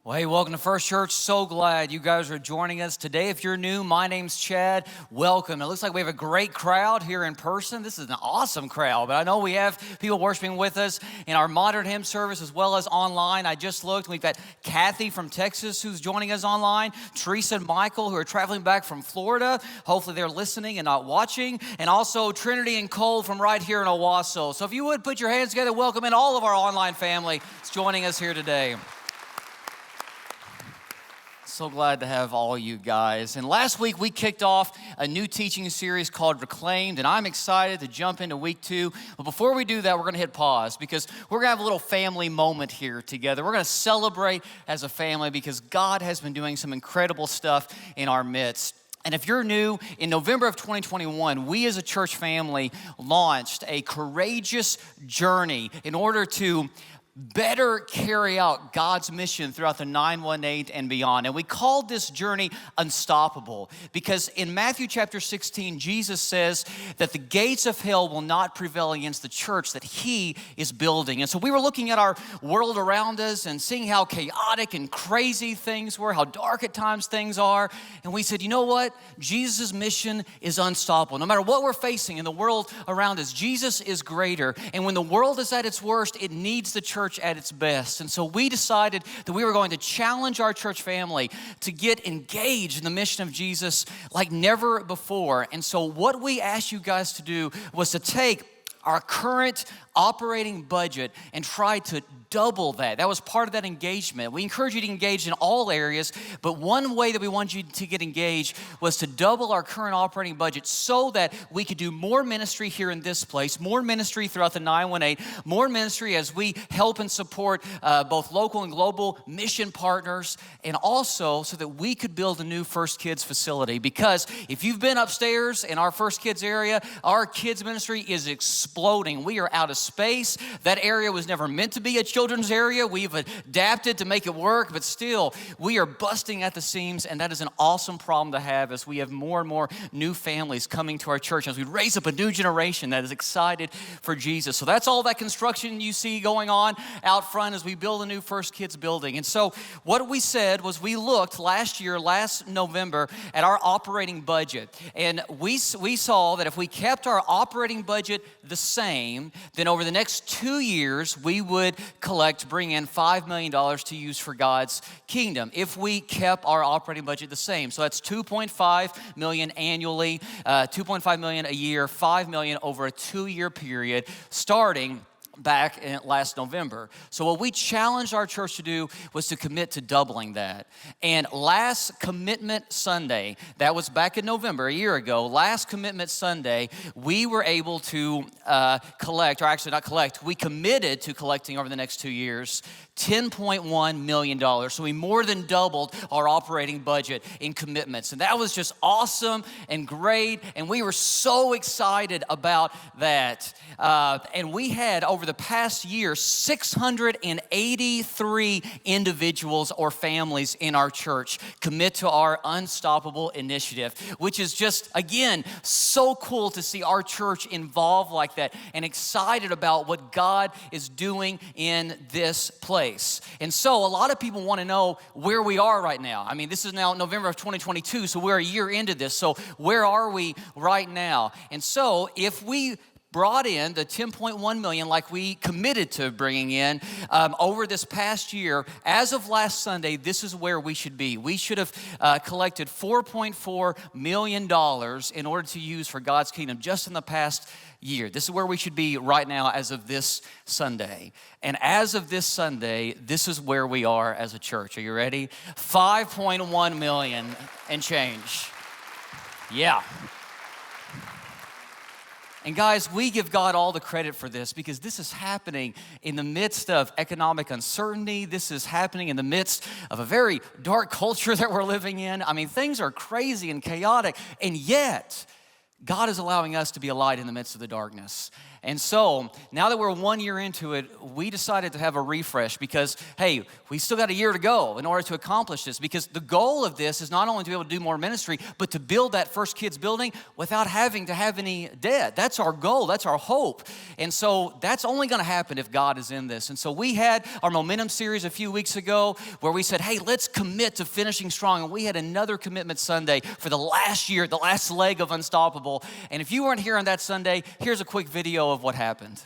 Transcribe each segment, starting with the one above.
Well, hey, welcome to First Church. So glad you guys are joining us today. If you're new, my name's Chad. Welcome. It looks like we have a great crowd here in person. This is an awesome crowd, but I know we have people worshiping with us in our modern hymn service as well as online. I just looked. We've got Kathy from Texas who's joining us online, Teresa and Michael who are traveling back from Florida. Hopefully they're listening and not watching. And also Trinity and Cole from right here in Owasso. So if you would put your hands together, welcome in all of our online family that's joining us here today. So glad to have all you guys. And last week we kicked off a new teaching series called Reclaimed, and I'm excited to jump into week 2. But before we do that, we're going to hit pause because we're going to have a little family moment here together. We're going to celebrate as a family because God has been doing some incredible stuff in our midst. And if you're new, in November of 2021, we as a church family launched a courageous journey in order to better carry out God's mission throughout the 918 and beyond. And we called this journey Unstoppable because in Matthew chapter 16, Jesus says that the gates of hell will not prevail against the church that he is building. And so we were looking at our world around us and seeing how chaotic and crazy things were, how dark at times things are. And we said, you know what? Jesus' mission is unstoppable. No matter what we're facing in the world around us, Jesus is greater. And when the world is at its worst, it needs the church at its best. And so we decided that we were going to challenge our church family to get engaged in the mission of Jesus like never before. And so what we asked you guys to do was to take our current operating budget and try to double that. That was part of that engagement. We encourage you to engage in all areas, but one way that we wanted you to get engaged was to double our current operating budget so that we could do more ministry here in this place, more ministry throughout the 918, more ministry as we help and support both local and global mission partners, and also so that we could build a new First Kids facility. Because if you've been upstairs in our First Kids area, our kids ministry is exploding. We are out of space. That area was never meant to be a children's area. We've adapted to make it work, but still, we are busting at the seams, and that is an awesome problem to have as we have more and more new families coming to our church, as we raise up a new generation that is excited for Jesus. So that's all that construction you see going on out front as we build a new First Kids building. And so what we said was we looked last November, at our operating budget, and we saw that if we kept our operating budget the same, then over the next 2 years, we would bring in $5 million to use for God's kingdom if we kept our operating budget the same. So that's $2.5 million annually, $2.5 million a year, $5 million over a 2-year period, starting back in last November. So what we challenged our church to do was to commit to doubling that. And last Commitment Sunday, that was back in November, a year ago, last Commitment Sunday, we were able to we committed to collecting over the next 2 years $10.1 million. So we more than doubled our operating budget in commitments. And that was just awesome and great. And we were so excited about that. And we had, over the past year, 683 individuals or families in our church commit to our Unstoppable initiative, which is just, again, so cool to see our church involved like that and excited about what God is doing in this place. And so a lot of people want to know where we are right now. I mean, this is now November of 2022, so we're a year into this. So where are we right now? And so if we brought in the $10.1 million like we committed to bringing in over this past year, as of last Sunday, this is where we should be. We should have collected $4.4 million in order to use for God's kingdom just in the past year. This is where we should be right now as of this Sunday. And as of this Sunday, this is where we are as a church. Are you ready? 5.1 million and change. Yeah. And guys, we give God all the credit for this because this is happening in the midst of economic uncertainty. This is happening in the midst of a very dark culture that we're living in. I mean, things are crazy and chaotic, and yet God is allowing us to be a light in the midst of the darkness. And so now that we're 1 year into it, we decided to have a refresh because, hey, we still got a year to go in order to accomplish this, because the goal of this is not only to be able to do more ministry, but to build that First Kids building without having to have any debt. That's our goal. That's our hope. And so that's only going to happen if God is in this. And so we had our Momentum series a few weeks ago where we said, hey, let's commit to finishing strong. And we had another commitment Sunday for the last year, the last leg of Unstoppable. And if you weren't here on that Sunday, here's a quick video of what happened.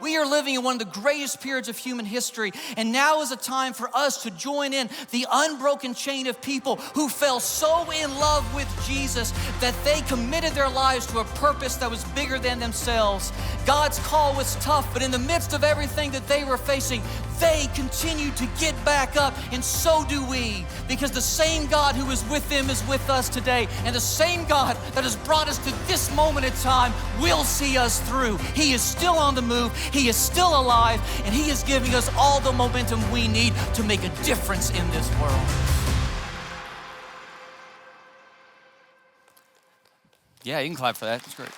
We are living in one of the greatest periods of human history, and now is a time for us to join in the unbroken chain of people who fell so in love with Jesus that they committed their lives to a purpose that was bigger than themselves. God's call was tough, but in the midst of everything that they were facing, they continued to get back up, and so do we, because the same God who is with them is with us today, and the same God that has brought us to this moment in time will see us through. He is still on the move, He is still alive, and He is giving us all the momentum we need to make a difference in this world. Yeah, you can clap for that. That's great.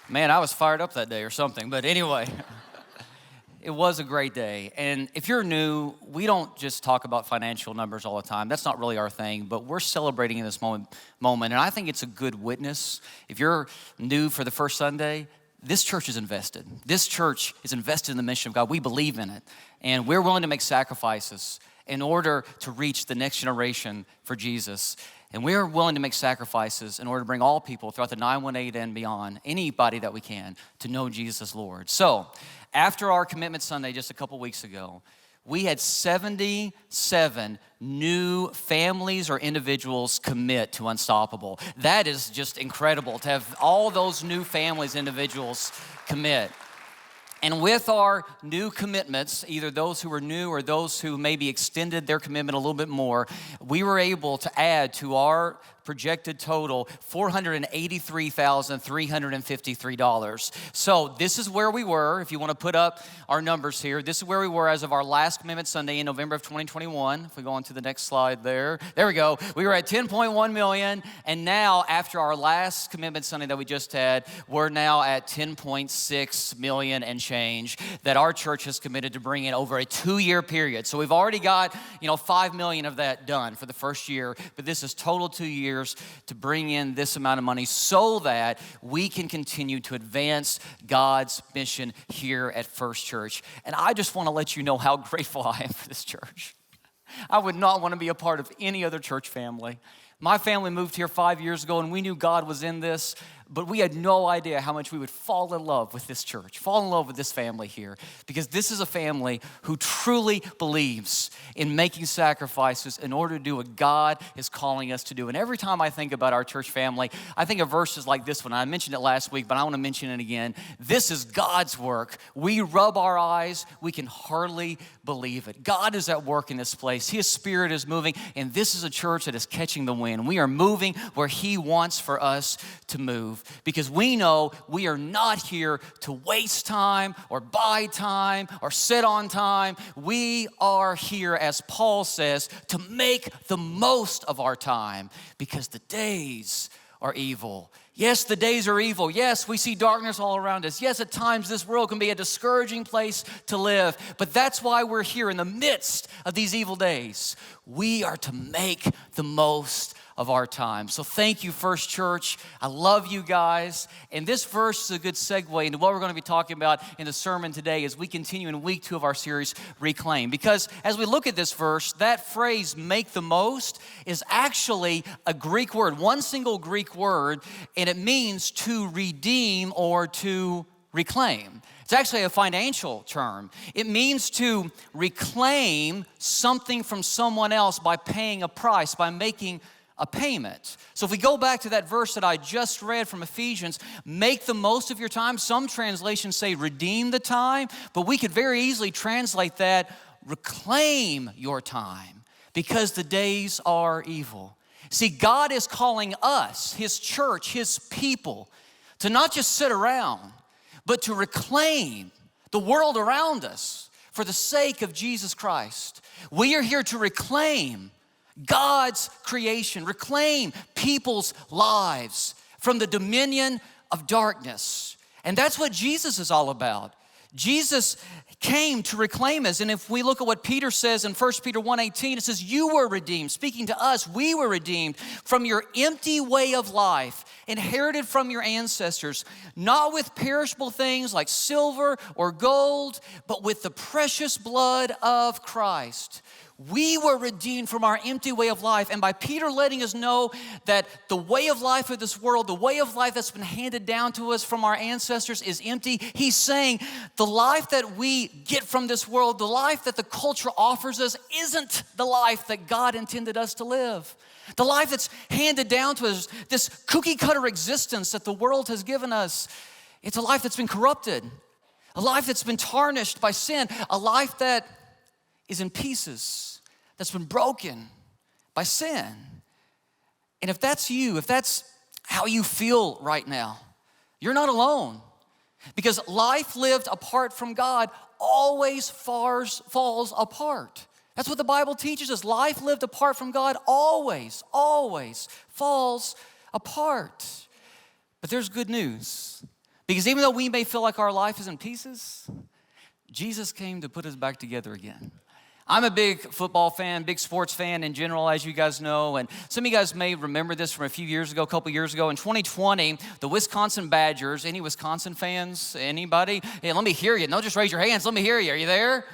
Man, I was fired up that day or something, but anyway. It was a great day. And if you're new, we don't just talk about financial numbers all the time. That's not really our thing, but we're celebrating in this moment. And I think it's a good witness. If you're new for the first Sunday, this church is invested. This church is invested in the mission of God. We believe in it. And we're willing to make sacrifices in order to reach the next generation for Jesus. And we're willing to make sacrifices in order to bring all people throughout the 918 and beyond, anybody that we can, to know Jesus as Lord. So, after our Commitment Sunday just a couple weeks ago, we had 77 new families or individuals commit to Unstoppable. That is just incredible to have all those new families, individuals commit. And with our new commitments, either those who are new or those who maybe extended their commitment a little bit more, we were able to add to our projected total $483,353. So this is where we were. If you want to put up our numbers here, this is where we were as of our last Commitment Sunday in November of 2021. If we go on to the next slide there we go. We were at 10.1 million, and now after our last Commitment Sunday that we just had, we're now at 10.6 million and change that our church has committed to bring in over a 2-year period. So we've already got 5 million of that done for the first year, but this is total 2 years to bring in this amount of money so that we can continue to advance God's mission here at First Church. And I just want to let you know how grateful I am for this church. I would not want to be a part of any other church family. My family moved here 5 years ago, and we knew God was in this, but we had no idea how much we would fall in love with this church, fall in love with this family here, because this is a family who truly believes in making sacrifices in order to do what God is calling us to do. And every time I think about our church family, I think of verses like this one. I mentioned it last week, but I want to mention it again. This is God's work. We rub our eyes. We can hardly believe it. God is at work in this place. His Spirit is moving, and this is a church that is catching the wind. We are moving where He wants for us to move, because we know we are not here to waste time or buy time or sit on time. We are here, as Paul says, to make the most of our time, because the days are evil. Yes, the days are evil. Yes, we see darkness all around us. Yes, at times this world can be a discouraging place to live, but that's why we're here in the midst of these evil days. We are to make the most of our time. So thank you, First Church. I love you guys. And this verse is a good segue into what we're going to be talking about in the sermon today as we continue in week 2 of our series, Reclaim. Because as we look at this verse, that phrase, make the most, is actually a Greek word, one single Greek word, and it means to redeem or to reclaim. It's actually a financial term. It means to reclaim something from someone else by paying a price, by making a payment. So if we go back to that verse that I just read from Ephesians, make the most of your time. Some translations say redeem the time, but we could very easily translate that reclaim your time because the days are evil. See, God is calling us, His church, His people, to not just sit around, but to reclaim the world around us for the sake of Jesus Christ. We are here to reclaim God's creation, reclaim people's lives from the dominion of darkness. And that's what Jesus is all about. Jesus came to reclaim us. And if we look at what Peter says in 1 Peter 1:18, it says, you were redeemed. Speaking to us, we were redeemed from your empty way of life, inherited from your ancestors, not with perishable things like silver or gold, but with the precious blood of Christ. We were redeemed from our empty way of life. And by Peter letting us know that the way of life of this world, the way of life that's been handed down to us from our ancestors is empty, he's saying the life that we get from this world, the life that the culture offers us isn't the life that God intended us to live. The life that's handed down to us, this cookie cutter existence that the world has given us, it's a life that's been corrupted, a life that's been tarnished by sin, a life that is in pieces, that's been broken by sin. And if that's you, if that's how you feel right now, you're not alone. Because life lived apart from God always falls apart. That's what the Bible teaches us. Life lived apart from God always falls apart. But there's good news. Because even though we may feel like our life is in pieces, Jesus came to put us back together again. I'm a big football fan, big sports fan in general, as you guys know. And some of you guys may remember this from a few years ago, a couple years ago. In 2020, the Wisconsin Badgers, any Wisconsin fans? Anybody? Hey, let me hear you. Don't just raise your hands. Let me hear you. Are you there?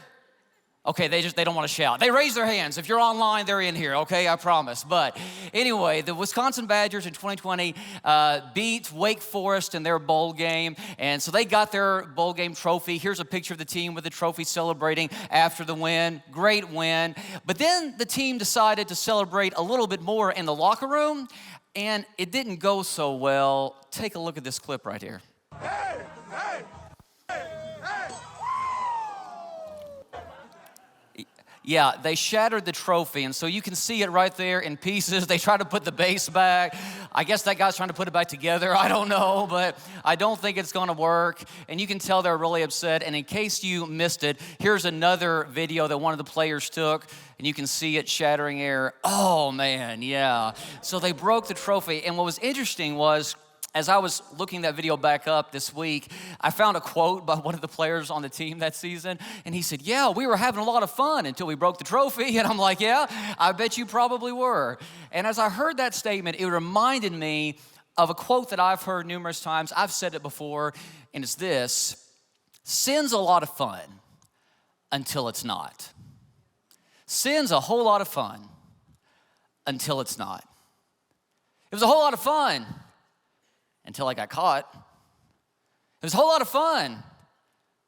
Okay, they don't want to shout. They raise their hands. If you're online, they're in here, okay? I promise. But anyway, the Wisconsin Badgers in 2020 beat Wake Forest in their bowl game. And so they got their bowl game trophy. Here's a picture of the team with the trophy celebrating after the win. Great win. But then the team decided to celebrate a little bit more in the locker room. And it didn't go so well. Take a look at this clip right here. Hey, hey. Yeah, they shattered the trophy, and so you can see it right there in pieces. They tried to put the base back. I guess that guy's trying to put it back together. I don't know, but I don't think it's going to work. And you can tell they're really upset. And in case you missed it, here's another video that one of the players took, and you can see it shattering air. Oh, man, yeah. So they broke the trophy, and what was interesting was, as I was looking that video back up this week, I found a quote by one of the players on the team that season, and he said, yeah, we were having a lot of fun until we broke the trophy. And I'm like, yeah, I bet you probably were. And as I heard that statement, it reminded me of a quote that I've heard numerous times. I've said it before, and it's this: sin's a lot of fun until it's not. Sin's a whole lot of fun until it's not. It was a whole lot of fun until I got caught. It was a whole lot of fun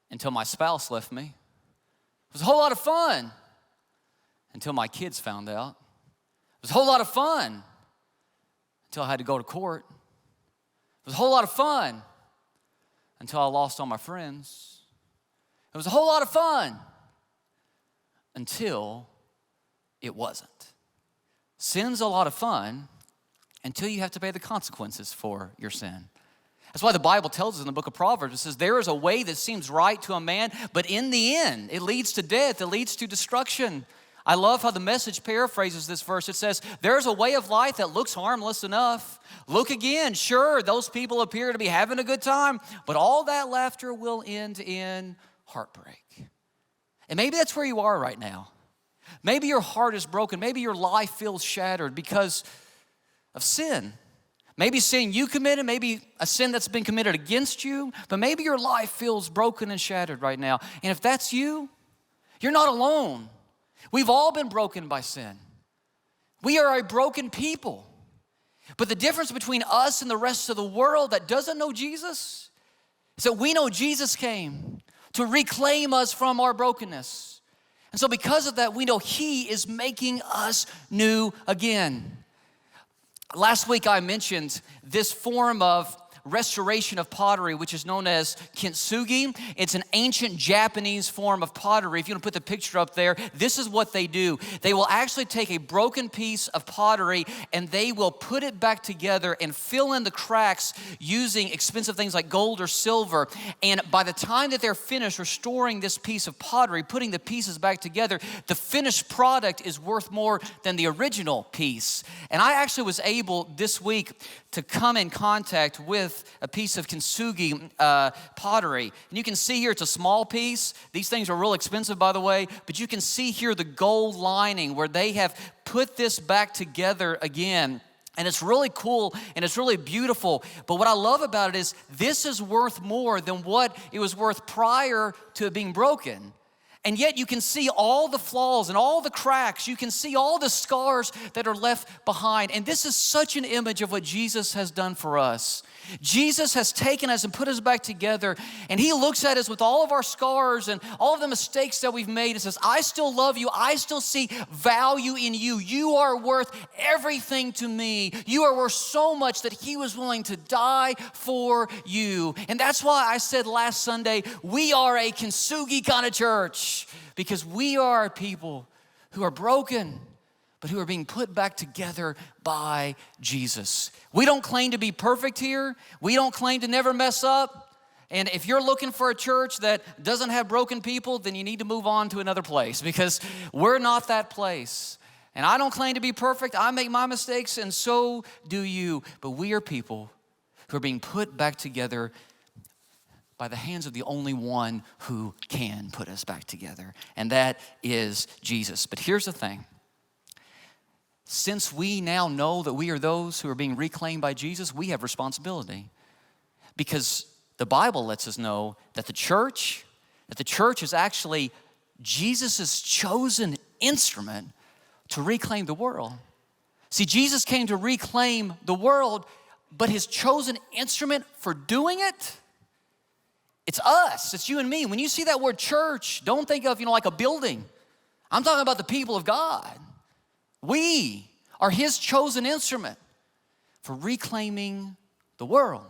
until my spouse left me. It was a whole lot of fun until my kids found out. It was a whole lot of fun until I had to go to court. It was a whole lot of fun until I lost all my friends. It was a whole lot of fun until it wasn't. Sin's a lot of fun until you have to pay the consequences for your sin. That's why the Bible tells us in the book of Proverbs, it says, there is a way that seems right to a man, but in the end, it leads to death, it leads to destruction. I love how the Message paraphrases this verse. It says, there's a way of life that looks harmless enough. Look again, sure, those people appear to be having a good time, but all that laughter will end in heartbreak. And maybe that's where you are right now. Maybe your heart is broken. Maybe your life feels shattered because of sin. Maybe sin you committed, maybe a sin that's been committed against you, but maybe your life feels broken and shattered right now. And if that's you, you're not alone. We've all been broken by sin. We are a broken people. But the difference between us and the rest of the world that doesn't know Jesus is that we know Jesus came to reclaim us from our brokenness. And so because of that, we know He is making us new again. Last week I mentioned this form of restoration of pottery, which is known as kintsugi. It's an ancient Japanese form of pottery. If you want to put the picture up there, this is what they do. They will actually take a broken piece of pottery and they will put it back together and fill in the cracks using expensive things like gold or silver. And by the time that they're finished restoring this piece of pottery, putting the pieces back together, the finished product is worth more than the original piece. And I actually was able this week to come in contact with a piece of kintsugi pottery. And you can see here it's a small piece. These things are real expensive, by the way, but you can see here the gold lining where they have put this back together again. And it's really cool and it's really beautiful. But what I love about it is this is worth more than what it was worth prior to it being broken. And yet you can see all the flaws and all the cracks. You can see all the scars that are left behind. And this is such an image of what Jesus has done for us. Jesus has taken us and put us back together, and he looks at us with all of our scars and all of the mistakes that we've made and says, I still love you. I still see value in you. You are worth everything to me. You are worth so much that he was willing to die for you. And that's why I said last Sunday, we are a kintsugi kind of church, because we are people who are broken, but who are being put back together by Jesus. We don't claim to be perfect here. We don't claim to never mess up. And if you're looking for a church that doesn't have broken people, then you need to move on to another place, because we're not that place. And I don't claim to be perfect. I make my mistakes, and so do you. But we are people who are being put back together by the hands of the only one who can put us back together, and that is Jesus. But here's the thing. Since we now know that we are those who are being reclaimed by Jesus, we have responsibility. Because the Bible lets us know that the church is actually Jesus' chosen instrument to reclaim the world. See, Jesus came to reclaim the world, but his chosen instrument for doing it, it's us, it's you and me. When you see that word church, don't think of, like a building. I'm talking about the people of God. We are his chosen instrument for reclaiming the world.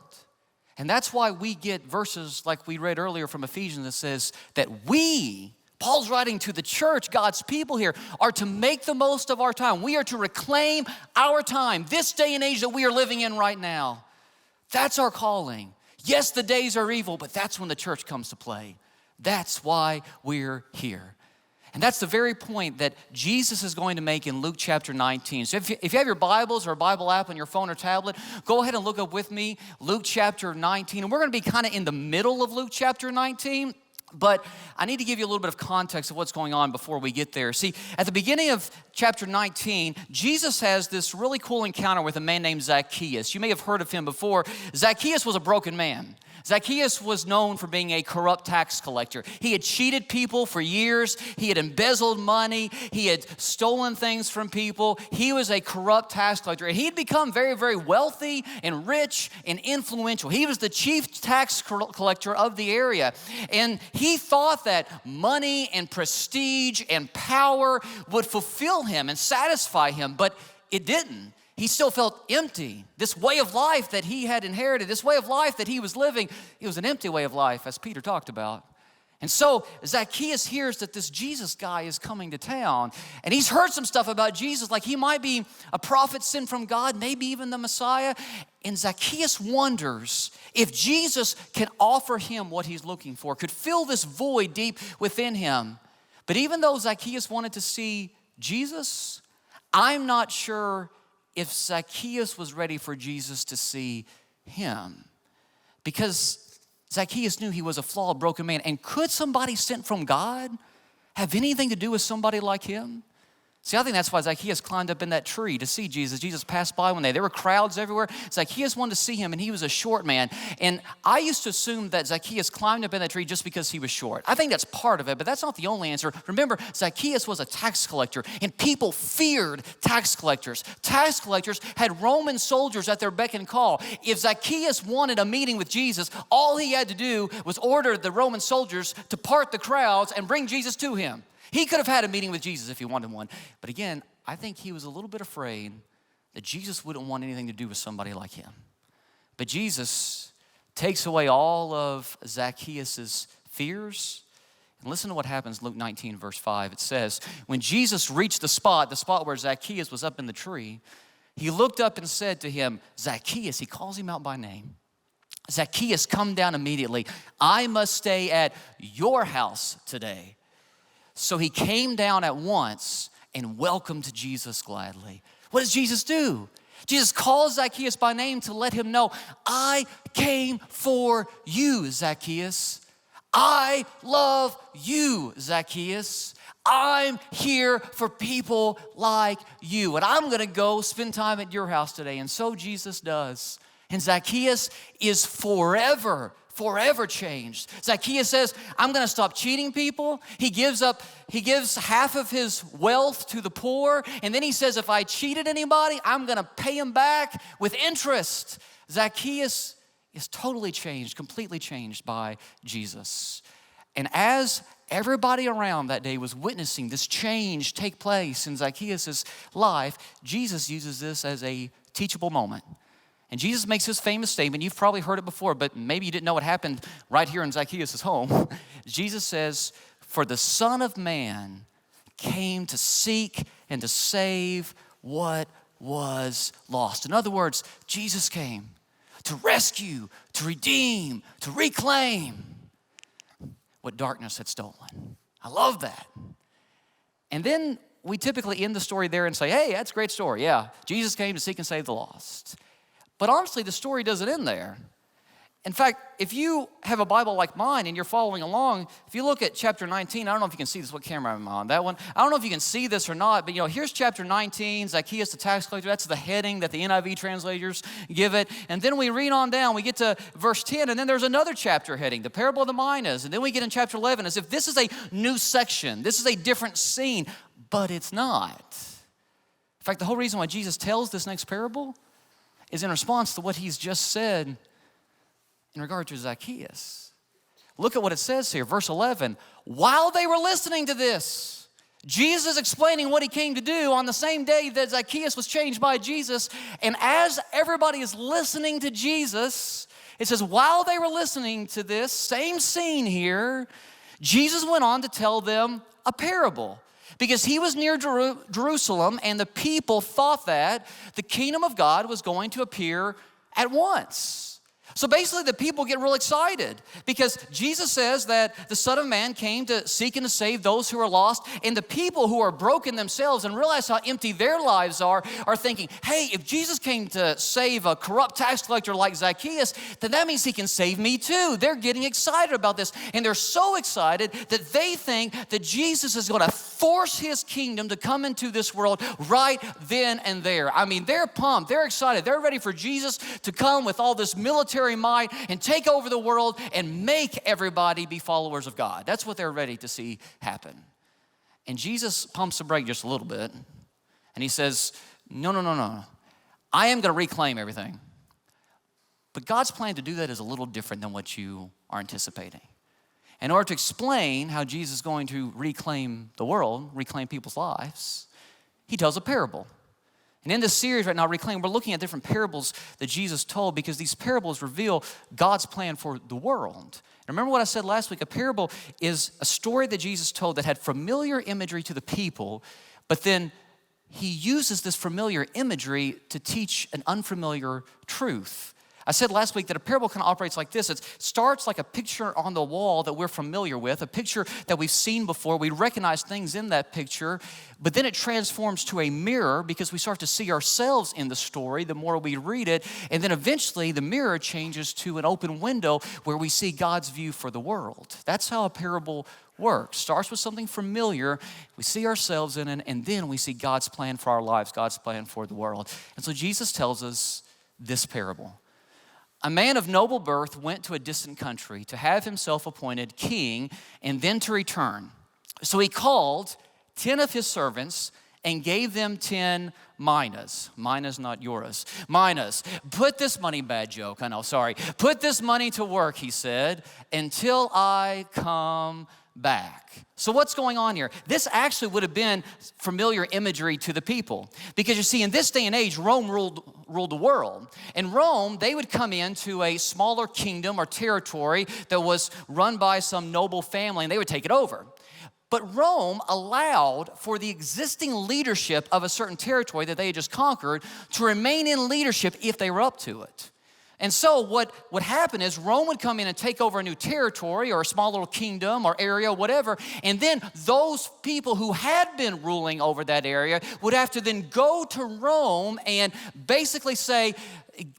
And that's why we get verses like we read earlier from Ephesians that says that we, Paul's writing to the church, God's people here, are to make the most of our time. We are to reclaim our time, this day and age that we are living in right now. That's our calling. Yes, the days are evil, but that's when the church comes to play. That's why we're here. And that's the very point that Jesus is going to make in Luke chapter 19. So if you have your Bibles or a Bible app on your phone or tablet, go ahead and look up with me Luke chapter 19. And we're going to be kind of in the middle of Luke chapter 19. But I need to give you a little bit of context of what's going on before we get there. See, at the beginning of chapter 19, Jesus has this really cool encounter with a man named Zacchaeus. You may have heard of him before. Zacchaeus was a broken man. Zacchaeus was known for being a corrupt tax collector. He had cheated people for years. He had embezzled money. He had stolen things from people. He was a corrupt tax collector. And he had become very, very wealthy and rich and influential. He was the chief tax collector of the area. And he thought that money and prestige and power would fulfill him and satisfy him, but it didn't. He still felt empty. This way of life that he had inherited, this way of life that he was living, it was an empty way of life, as Peter talked about. And so Zacchaeus hears that this Jesus guy is coming to town, and he's heard some stuff about Jesus, like he might be a prophet sent from God, maybe even the Messiah. And Zacchaeus wonders if Jesus can offer him what he's looking for, could fill this void deep within him. But even though Zacchaeus wanted to see Jesus, I'm not sure if Zacchaeus was ready for Jesus to see him, because Zacchaeus knew he was a flawed, broken man. And could somebody sent from God have anything to do with somebody like him? See, I think that's why Zacchaeus climbed up in that tree to see Jesus. Jesus passed by one day. There were crowds everywhere. Zacchaeus wanted to see him, and he was a short man. And I used to assume that Zacchaeus climbed up in that tree just because he was short. I think that's part of it, but that's not the only answer. Remember, Zacchaeus was a tax collector, and people feared tax collectors. Tax collectors had Roman soldiers at their beck and call. If Zacchaeus wanted a meeting with Jesus, all he had to do was order the Roman soldiers to part the crowds and bring Jesus to him. He could have had a meeting with Jesus if he wanted one. But again, I think he was a little bit afraid that Jesus wouldn't want anything to do with somebody like him. But Jesus takes away all of Zacchaeus' fears. And listen to what happens, Luke 19, verse 5. It says, when Jesus reached the spot where Zacchaeus was up in the tree, he looked up and said to him, Zacchaeus, he calls him out by name. Zacchaeus, come down immediately. I must stay at your house today. So he came down at once and welcomed Jesus gladly. What does Jesus do? Jesus calls Zacchaeus by name to let him know, I came for you, Zacchaeus. I love you, Zacchaeus. I'm here for people like you. And I'm going to go spend time at your house today. And so Jesus does. And Zacchaeus is forever changed. Zacchaeus says, I'm going to stop cheating people. He gives half of his wealth to the poor. And then he says, if I cheated anybody, I'm going to pay him back with interest. Zacchaeus is totally changed, completely changed by Jesus. And as everybody around that day was witnessing this change take place in Zacchaeus' life, Jesus uses this as a teachable moment. And Jesus makes this famous statement. You've probably heard it before, but maybe you didn't know what happened right here in Zacchaeus' home. Jesus says, for the Son of Man came to seek and to save what was lost. In other words, Jesus came to rescue, to redeem, to reclaim what darkness had stolen. I love that. And then we typically end the story there and say, hey, that's a great story. Yeah, Jesus came to seek and save the lost. But honestly, the story doesn't end there. In fact, if you have a Bible like mine and you're following along, if you look at chapter 19, I don't know if you can see this, what camera am I on, that one? I don't know if you can see this or not, but here's chapter 19, Zacchaeus the tax collector. That's the heading that the NIV translators give it. And then we read on down, we get to verse 10, and then there's another chapter heading, the parable of the minas. And then we get in chapter 11 as if this is a new section. This is a different scene, but it's not. In fact, the whole reason why Jesus tells this next parable is in response to what he's just said in regard to Zacchaeus. Look at what it says here, verse 11. While they were listening to this, Jesus explaining what he came to do on the same day that Zacchaeus was changed by Jesus. And as everybody is listening to Jesus, it says, while they were listening to this, same scene here, Jesus went on to tell them a parable. Because he was near Jerusalem and the people thought that the kingdom of God was going to appear at once. So basically the people get real excited because Jesus says that the Son of Man came to seek and to save those who are lost, and the people who are broken themselves and realize how empty their lives are thinking, hey, if Jesus came to save a corrupt tax collector like Zacchaeus, then that means he can save me too. They're getting excited about this, and they're so excited that they think that Jesus is going to force his kingdom to come into this world right then and there. I mean, they're pumped, they're excited, they're ready for Jesus to come with all this military might and take over the world and make everybody be followers of God. That's what they're ready to see happen. And Jesus pumps the brake just a little bit and he says, no. I am going to reclaim everything. But God's plan to do that is a little different than what you are anticipating. In order to explain how Jesus is going to reclaim the world, reclaim people's lives, he tells a parable. And in this series right now, Reclaim, we're looking at different parables that Jesus told because these parables reveal God's plan for the world. And remember what I said last week, a parable is a story that Jesus told that had familiar imagery to the people, but then he uses this familiar imagery to teach an unfamiliar truth. I said last week that a parable kind of operates like this. It starts like a picture on the wall that we're familiar with, a picture that we've seen before. We recognize things in that picture, but then it transforms to a mirror because we start to see ourselves in the story the more we read it. And then eventually the mirror changes to an open window where we see God's view for the world. That's how a parable works. Starts with something familiar, we see ourselves in it, and then we see God's plan for our lives, God's plan for the world. And so Jesus tells us this parable. A man of noble birth went to a distant country to have himself appointed king and then to return. So he called 10 of his servants and gave them 10 minas. Minas, not euros. Minas. Put this money, bad joke, I know, sorry. Put this money to work, he said, until I come back. So what's going on here? This actually would have been familiar imagery to the people. Because you see, in this day and age, Rome ruled the world. In Rome, they would come into a smaller kingdom or territory that was run by some noble family, and they would take it over. But Rome allowed for the existing leadership of a certain territory that they had just conquered to remain in leadership if they were up to it. And so what would happen is Rome would come in and take over a new territory or a small little kingdom or area, whatever, and then those people who had been ruling over that area would have to then go to Rome and basically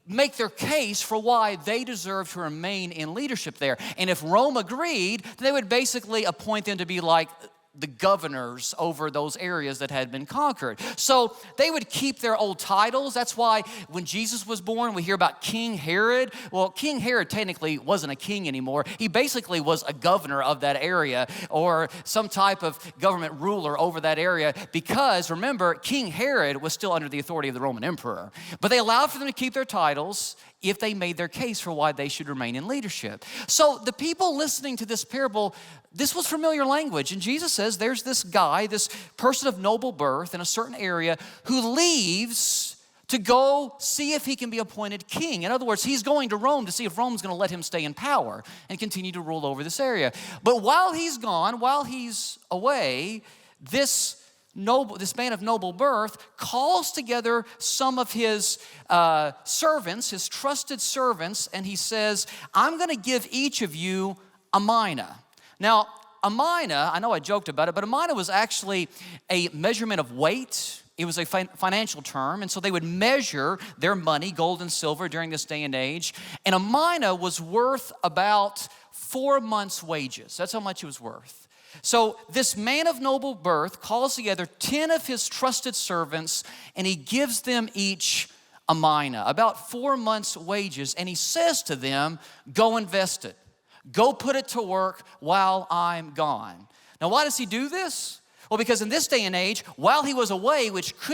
make their case for why they deserve to remain in leadership there. And if Rome agreed, they would basically appoint them to be like the governors over those areas that had been conquered. So they would keep their old titles. That's why when Jesus was born, we hear about King Herod. Well, King Herod technically wasn't a king anymore. He basically was a governor of that area or some type of government ruler over that area because, remember, King Herod was still under the authority of the Roman emperor. But they allowed for them to keep their titles if they made their case for why they should remain in leadership. So the people listening to this parable, this was familiar language. And Jesus says there's this guy, this person of noble birth in a certain area who leaves to go see if he can be appointed king. In other words, he's going to Rome to see if Rome's going to let him stay in power and continue to rule over this area. But while he's gone, while he's away, this man of noble birth calls together some of his servants, his trusted servants, and he says, I'm going to give each of you a mina. Now, a mina, I know I joked about it, but a mina was actually a measurement of weight. It was a financial term, and so they would measure their money, gold and silver, during this day and age. And a mina was worth about 4 months' wages. That's how much it was worth. So this man of noble birth calls together 10 of his trusted servants, and he gives them each a mina, about 4 months' wages, and he says to them, go invest it. Go put it to work while I'm gone. Now, why does he do this? Well, because in this day and age, while he was away,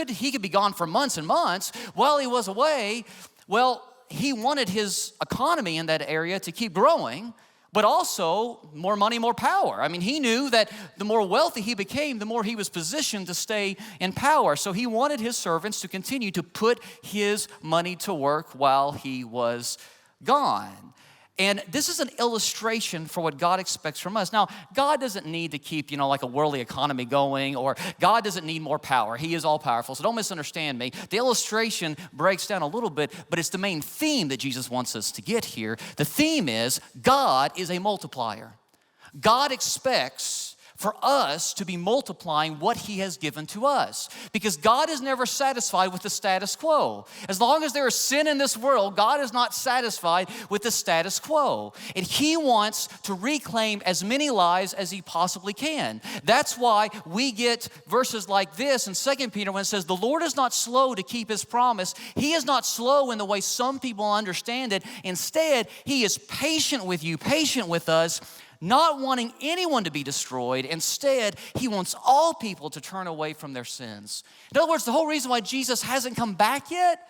he could be gone for months and months, while he was away, well, he wanted his economy in that area to keep growing, but also more money, more power. I mean, he knew that the more wealthy he became, the more he was positioned to stay in power. So he wanted his servants to continue to put his money to work while he was gone. And this is an illustration for what God expects from us. Now, God doesn't need to keep, like a worldly economy going, or God doesn't need more power. He is all powerful, so don't misunderstand me. The illustration breaks down a little bit, but it's the main theme that Jesus wants us to get here. The theme is God is a multiplier. God expects for us to be multiplying what he has given to us. Because God is never satisfied with the status quo. As long as there is sin in this world, God is not satisfied with the status quo. And he wants to reclaim as many lives as he possibly can. That's why we get verses like this in 2 Peter when it says, the Lord is not slow to keep his promise. He is not slow in the way some people understand it. Instead, he is patient with you, patient with us, not wanting anyone to be destroyed. Instead, he wants all people to turn away from their sins. In other words, the whole reason why Jesus hasn't come back yet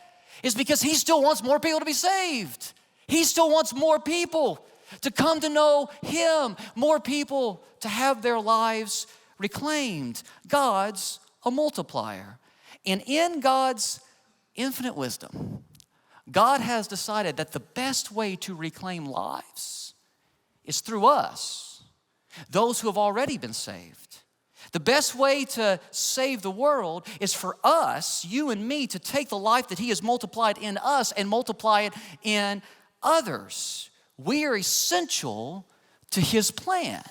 is because he still wants more people to be saved. He still wants more people to come to know him, more people to have their lives reclaimed. God's a multiplier. And in God's infinite wisdom, God has decided that the best way to reclaim lives is through us, those who have already been saved. The best way to save the world is for us, you and me, to take the life that he has multiplied in us and multiply it in others. We are essential to his plan.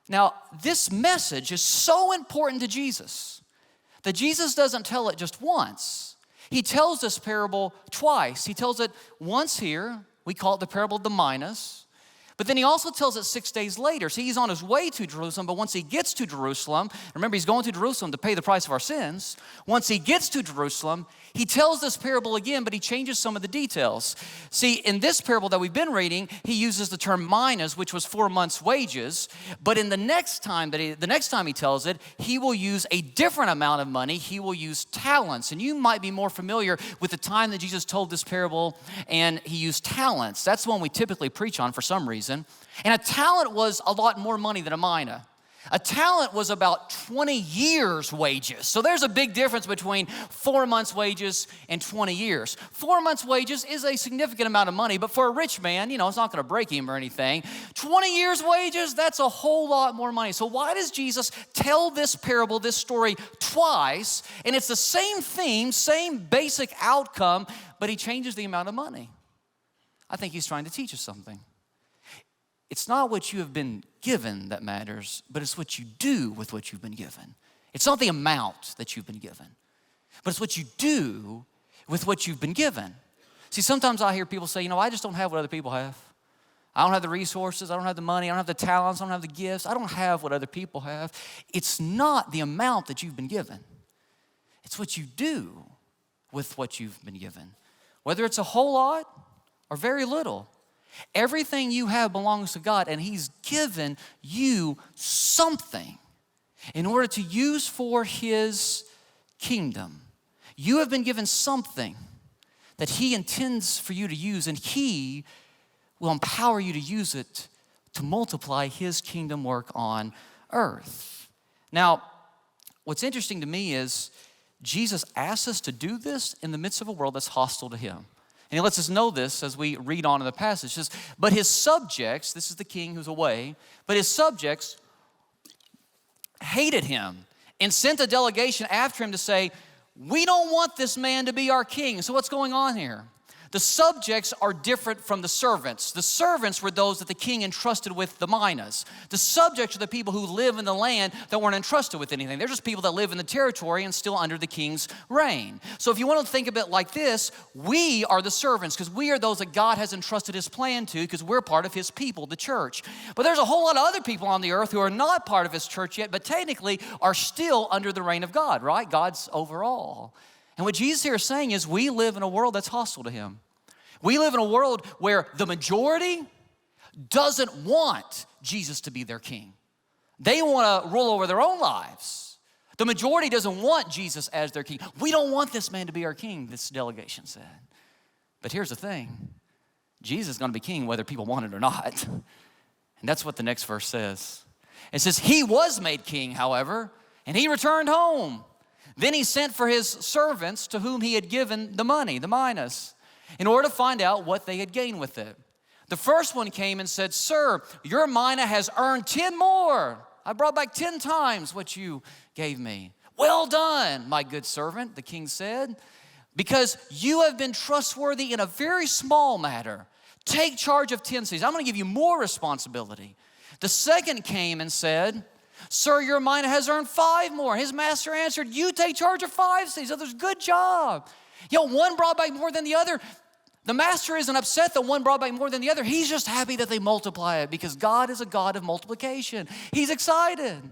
Now, this message is so important to Jesus that Jesus doesn't tell it just once. He tells this parable twice. He tells it once here. We call it the parable of the minas. But then he also tells it 6 days later. See, he's on his way to Jerusalem, but once he gets to Jerusalem, remember he's going to Jerusalem to pay the price of our sins. Once he gets to Jerusalem, he tells this parable again, but he changes some of the details. See, in this parable that we've been reading, he uses the term minas, which was 4 months' wages. But in the next time he tells it, he will use a different amount of money. He will use talents. And you might be more familiar with the time that Jesus told this parable and he used talents. That's the one we typically preach on for some reason. reason. And a talent was a lot more money than a mina. A talent was about 20 years' wages. So there's a big difference between 4 months' wages and 20 years. 4 months' wages is a significant amount of money, but for a rich man, it's not going to break him or anything. 20 years' wages, that's a whole lot more money. So why does Jesus tell this parable, this story twice? And it's the same theme, same basic outcome, but he changes the amount of money. I think he's trying to teach us something. It's not what you have been given that matters, but it's what you do with what you've been given. It's not the amount that you've been given, but it's what you do with what you've been given. See, sometimes I hear people say, I just don't have what other people have. I don't have the resources, I don't have the money, I don't have the talents, I don't have the gifts, I don't have what other people have. It's not the amount that you've been given. It's what you do with what you've been given. Whether it's a whole lot or very little. Everything you have belongs to God, and he's given you something in order to use for his kingdom. You have been given something that he intends for you to use, and he will empower you to use it to multiply his kingdom work on earth. Now, what's interesting to me is Jesus asks us to do this in the midst of a world that's hostile to him. And he lets us know this as we read on in the passage. It says, but his subjects, this is the king who's away, but his subjects hated him and sent a delegation after him to say, we don't want this man to be our king. So what's going on here? The subjects are different from the servants. The servants were those that the king entrusted with the minas. The subjects are the people who live in the land that weren't entrusted with anything. They're just people that live in the territory and still under the king's reign. So if you want to think of it like this, we are the servants because we are those that God has entrusted his plan to because we're part of his people, the church. But there's a whole lot of other people on the earth who are not part of his church yet, but technically are still under the reign of God, right? God's over all. And what Jesus here is saying is we live in a world that's hostile to him. We live in a world where the majority doesn't want Jesus to be their king. They want to rule over their own lives. The majority doesn't want Jesus as their king. We don't want this man to be our king, this delegation said. But here's the thing. Jesus is going to be king whether people want it or not. And that's what the next verse says. It says, he was made king, however, and he returned home. Then he sent for his servants to whom he had given the money, the minas, in order to find out what they had gained with it. The first one came and said, sir, your mina has earned 10 more. I brought back 10 times what you gave me. Well done, my good servant, the king said, because you have been trustworthy in a very small matter. Take charge of 10 cities. I'm going to give you more responsibility. The second came and said, sir, your mina has earned 5 more. His master answered, you take charge of 5 cities. Others, good job. One brought back more than the other. The master isn't upset that one brought back more than the other. He's just happy that they multiply it because God is a God of multiplication. He's excited.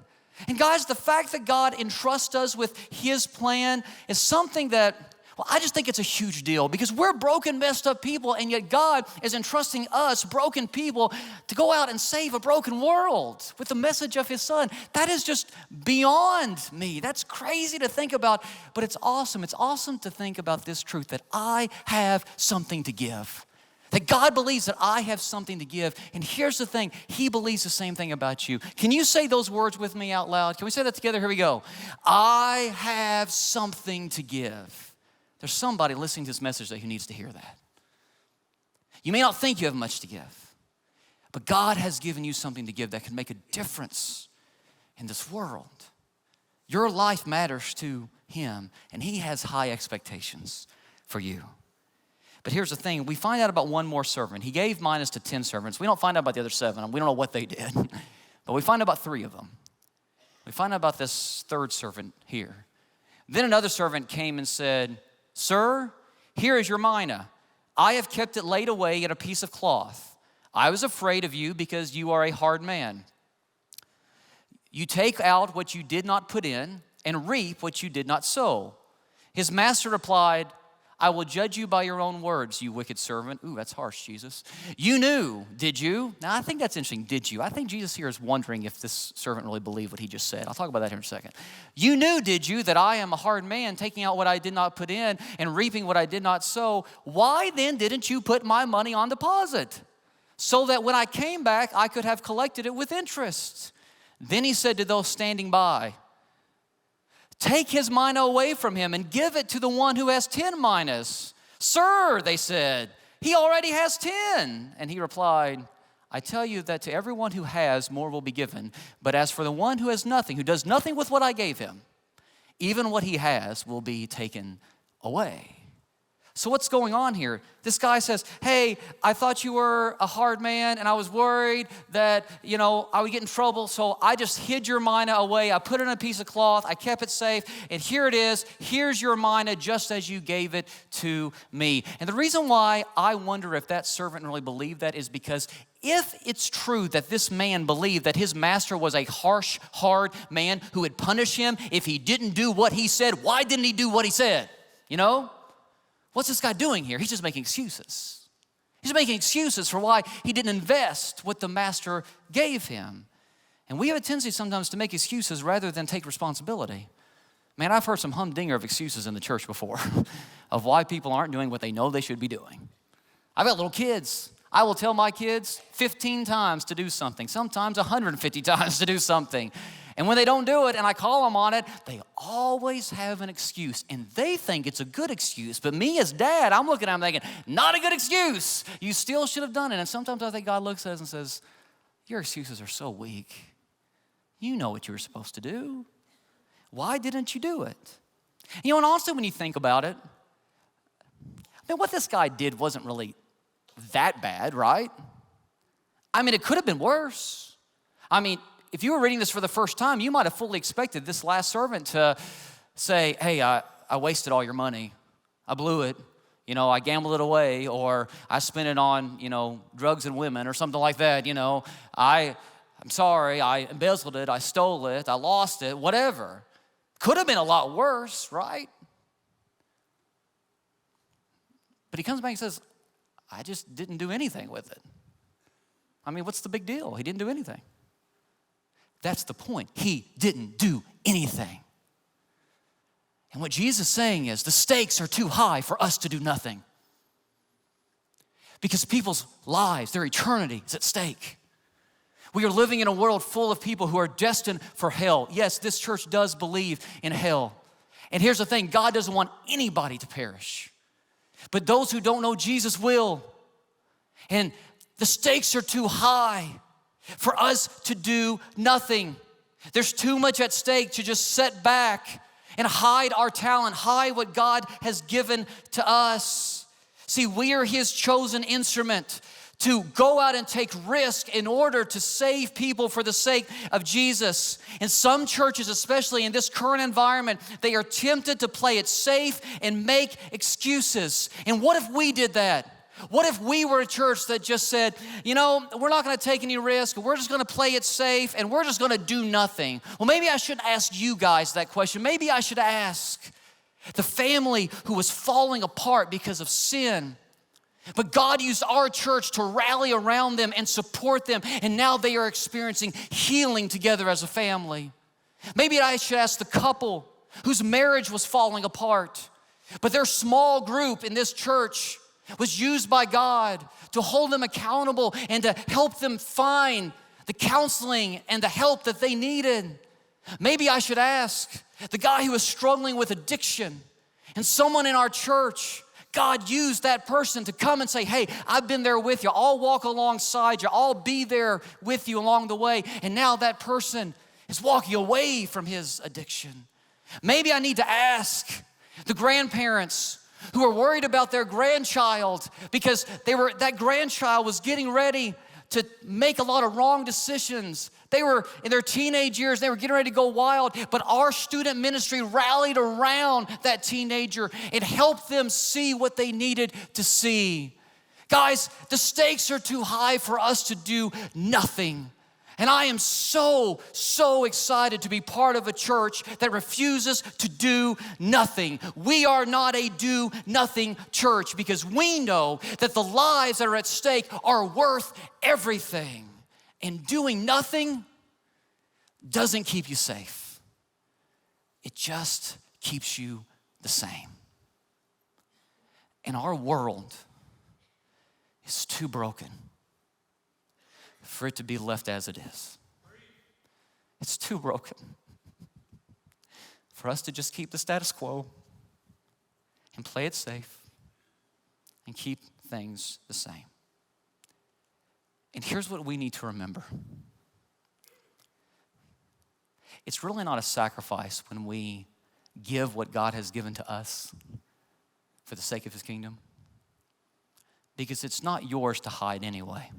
And guys, the fact that God entrusts us with his plan is something that, I just think it's a huge deal because we're broken, messed up people, and yet God is entrusting us, broken people, to go out and save a broken world with the message of his son. That is just beyond me. That's crazy to think about, but it's awesome. It's awesome to think about this truth that I have something to give. That God believes that I have something to give. And here's the thing, he believes the same thing about you. Can you say those words with me out loud? Can we say that together? Here we go. I have something to give. There's somebody listening to this message that who needs to hear that. You may not think you have much to give, but God has given you something to give that can make a difference in this world. Your life matters to him, and he has high expectations for you. But here's the thing. We find out about one more servant. He gave minas to 10 servants. We don't find out about the other 7. We don't know what they did, but we find out about 3 of them. We find out about this third servant here. Then another servant came and said, sir, here is your mina. I have kept it laid away in a piece of cloth. I was afraid of you because you are a hard man. You take out what you did not put in and reap what you did not sow. His master replied, I will judge you by your own words, you wicked servant. Ooh, that's harsh, Jesus. You knew, did you? Now, I think that's interesting, did you? I think Jesus here is wondering if this servant really believed what he just said. I'll talk about that here in a second. You knew, did you, that I am a hard man, taking out what I did not put in and reaping what I did not sow. Why then didn't you put my money on deposit? so that when I came back, I could have collected it with interest. Then he said to those standing by, take his mina away from him and give it to the one who has 10 minas. Sir, they said, he already has 10. And he replied, I tell you that to everyone who has, more will be given. But as for the one who has nothing, who does nothing with what I gave him, even what he has will be taken away. So what's going on here? This guy says, hey, I thought you were a hard man, and I was worried that, I would get in trouble, so I just hid your mina away. I put it in a piece of cloth. I kept it safe, and here it is. Here's your mina just as you gave it to me. And the reason why I wonder if that servant really believed that is because if it's true that this man believed that his master was a harsh, hard man who would punish him if he didn't do what he said, why didn't he do what he said? What's this guy doing here? He's just making excuses. He's making excuses for why he didn't invest what the master gave him. And we have a tendency sometimes to make excuses rather than take responsibility. Man, I've heard some humdinger of excuses in the church before of why people aren't doing what they know they should be doing. I've got little kids. I will tell my kids 15 times to do something, sometimes 150 times to do something. And when they don't do it and I call them on it, they always have an excuse. And they think it's a good excuse. But me as dad, I'm looking at them thinking, not a good excuse. You still should have done it. And sometimes I think God looks at us and says, your excuses are so weak. You know what you were supposed to do. Why didn't you do it? And also when you think about it, what this guy did wasn't really that bad, right? It could have been worse. If you were reading this for the first time, you might have fully expected this last servant to say, hey, I wasted all your money. I blew it. I gambled it away, or I spent it on, drugs and women or something like that. I'm sorry, I embezzled it, I stole it, I lost it, whatever. Could have been a lot worse, right? But he comes back and says, I just didn't do anything with it. What's the big deal? He didn't do anything. That's the point. He didn't do anything. And what Jesus is saying is the stakes are too high for us to do nothing. Because people's lives, their eternity is at stake. We are living in a world full of people who are destined for hell. Yes, this church does believe in hell. And here's the thing, God doesn't want anybody to perish. But those who don't know Jesus will. And the stakes are too high for us to do nothing. There's too much at stake to just sit back and hide our talent, hide what God has given to us. See, we are His chosen instrument to go out and take risk in order to save people for the sake of Jesus. And some churches, especially in this current environment, they are tempted to play it safe and make excuses. And what if we did that? What if we were a church that just said, we're not going to take any risk, we're just going to play it safe, and we're just going to do nothing? Well, maybe I shouldn't ask you guys that question. Maybe I should ask the family who was falling apart because of sin. But God used our church to rally around them and support them, and now they are experiencing healing together as a family. Maybe I should ask the couple whose marriage was falling apart, but their small group in this church was used by God to hold them accountable and to help them find the counseling and the help that they needed. Maybe I should ask the guy who was struggling with addiction, and someone in our church, God used that person to come and say, hey, I've been there with you. I'll walk alongside you. I'll be there with you along the way. And now that person is walking away from his addiction. Maybe I need to ask the grandparents who are worried about their grandchild because that grandchild was getting ready to make a lot of wrong decisions. They were in their teenage years, they were getting ready to go wild, but our student ministry rallied around that teenager and helped them see what they needed to see. Guys, the stakes are too high for us to do nothing. And I am so, so excited to be part of a church that refuses to do nothing. We are not a do-nothing church because we know that the lives that are at stake are worth everything. And doing nothing doesn't keep you safe. It just keeps you the same. And our world is too broken for it to be left as it is. It's too broken for us to just keep the status quo and play it safe and keep things the same. And here's what we need to remember. It's really not a sacrifice when we give what God has given to us for the sake of his kingdom, because it's not yours to hide anyway.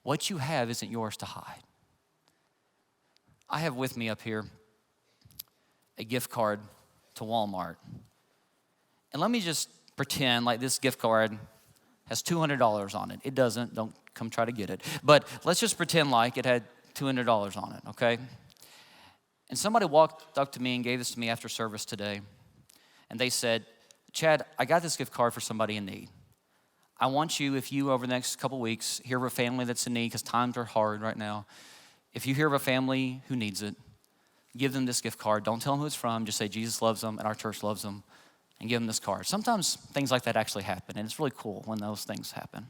What you have isn't yours to hide. I have with me up here a gift card to Walmart. And let me just pretend like this gift card has $200 on it. It doesn't. Don't come try to get it. But let's just pretend like it had $200 on it, okay? And somebody walked up to me and gave this to me after service today. And they said, Chad, I got this gift card for somebody in need. I want you, if you over the next couple weeks hear of a family that's in need, because times are hard right now, if you hear of a family who needs it, give them this gift card. Don't tell them who it's from. Just say Jesus loves them and our church loves them, and give them this card. Sometimes things like that actually happen, and it's really cool when those things happen.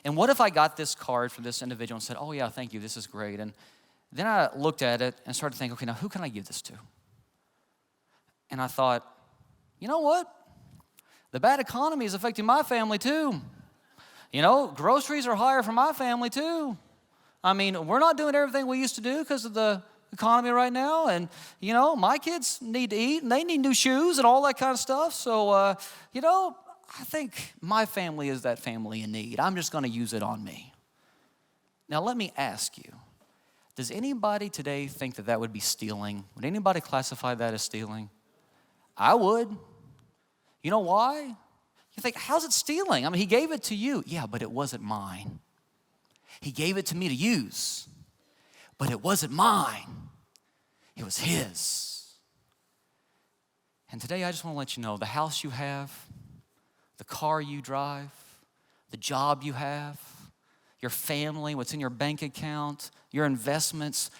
And what if I got this card from this individual and said, oh yeah, thank you, this is great. And then I looked at it and started to think, okay, now who can I give this to? And I thought, you know what? The bad economy is affecting my family too. You know, groceries are higher for my family too. I mean, we're not doing everything we used to do because of the economy right now. And, you know, my kids need to eat and they need new shoes and all that kind of stuff. So, you know, I think my family is that family in need. I'm just going to use it on me. Now, let me ask you, does anybody today think that that would be stealing? Would anybody classify that as stealing? I would. You know why? You think, how's it stealing? I mean, he gave it to you. Yeah, but it wasn't mine. He gave it to me to use, but it wasn't mine. It was his. And today I just want to let you know, the house you have, the car you drive, the job you have, your family, what's in your bank account, your investments,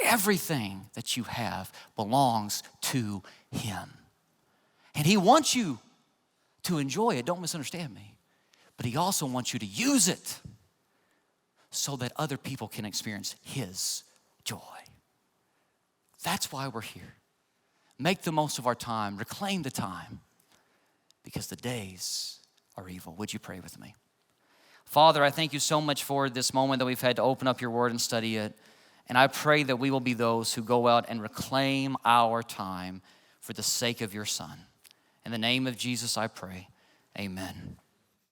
everything that you have belongs to him. And he wants you to enjoy it. Don't misunderstand me. But he also wants you to use it so that other people can experience his joy. That's why we're here. Make the most of our time. Reclaim the time, because the days are evil. Would you pray with me? Father, I thank you so much for this moment that we've had to open up your word and study it. And I pray that we will be those who go out and reclaim our time for the sake of your Son. In the name of Jesus, I pray. Amen.